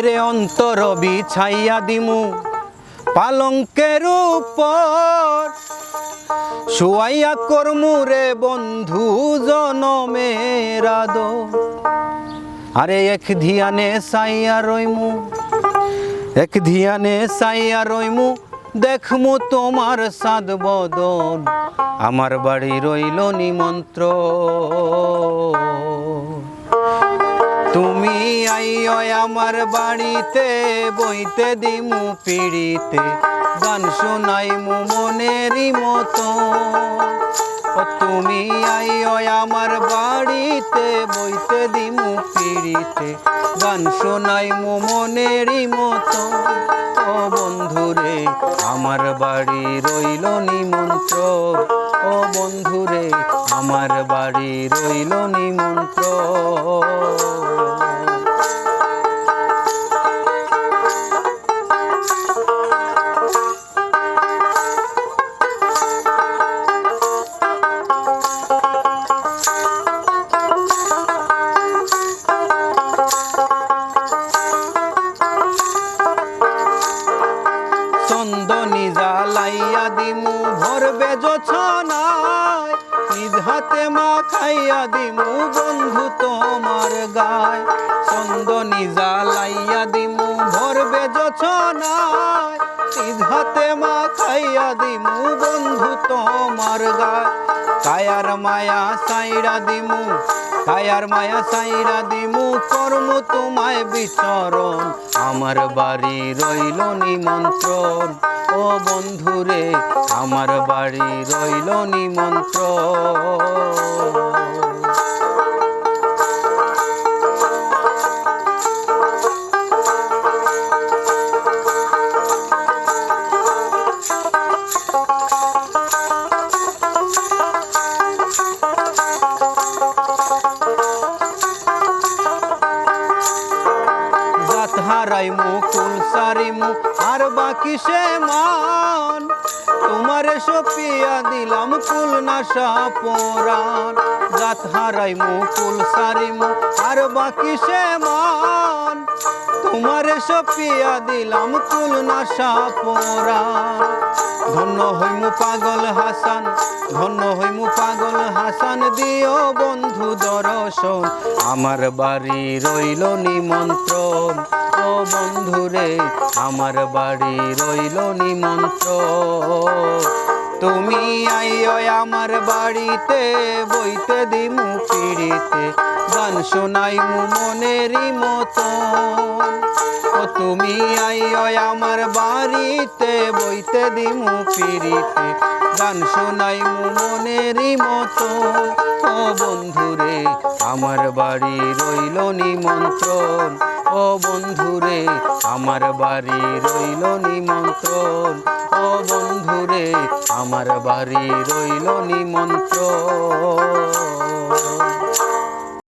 আইরে অন্তর বিছাইয়া দিমু পালঙ্কের উপর, শুয়াইয়া করমু রে বন্ধু জনমের আদর। আরে এক ধিয়ানে চাইয়া রইমু, এক ধিয়ানে চাইয়া রইমু, দেখমু তোমার সাদ বদন, আমার বাড়ি রইল নিমন্ত্র। তুমি আইও আমার বাড়িতে, বইতে দিমু পিড়িতে, গান শোনাইমু মনেরই মতো। তুমি আইও আমার বাড়িতে, বইতে দিমু পিড়িতে, গান শোনাইমু মনেরই মতো। ও বন্ধুরে আমার বাড়ি রইল নিমন্ত্রণ, ও বন্ধুরে আমার বাড়ি রইল নিমন্ত্রণ। চন্দনী জ্বালাইয়া দিমু ভরবে জোছনায়, নিজ হাতে মাখাইয়া দিমু বন্ধু তোমার গায়। চন্দনী জ্বালাইয়া দিমু ভরবে জোছনায়, নিজ হাতে মাখাইয়া দিমু বন্ধু তোমার গায়। কায়ার মায়া সাইরা দিমু, কায়ার মায়া সাইরা দিমু, করমু তোমায় বিচরণ, আমার বাড়ি রইল নিমন্ত্রণ। ও বন্ধুরে আমার বাড়ি রইল নিমন্ত্রণ। হারাইমু কুল সারিমু আর বাকি সে মান, তোমারে সপিয়া দিলাম কুল নাশা পরাণ। জাত হারাইমু কুল সারিমু আর বাকি সে মান, তোমারে সপিয়া দিলাম কুল নাশা পরাণ। ধন্য হইমু পাগল হাসান, ধন্য হইমু পাগল হাসান, দিও বন্ধু দর্শন, আমার বাড়ি রইল নিমন্ত্রণ। ও বন্ধুরে আমার বাড়ি রইল নিমন্ত্রণ। তুমি আইও আমার বাড়িতে, বইতে দিমু পিড়িতে, গান শোনাইমু মনেরই মতন। ও তুমি আইও আমার বাড়িতে, বইতে দিমু পিড়িতে, গান শোনাইমু মনেরই মতন। ও বন্ধুরে আমার বাড়ি রইল নিমন্ত্রণ, ও বন্ধুরে আমার বাড়ি রইল নিমন্ত্রণ। ও বন্ধুরে আমার বাড়ি রইল নিমন্ত্রণ।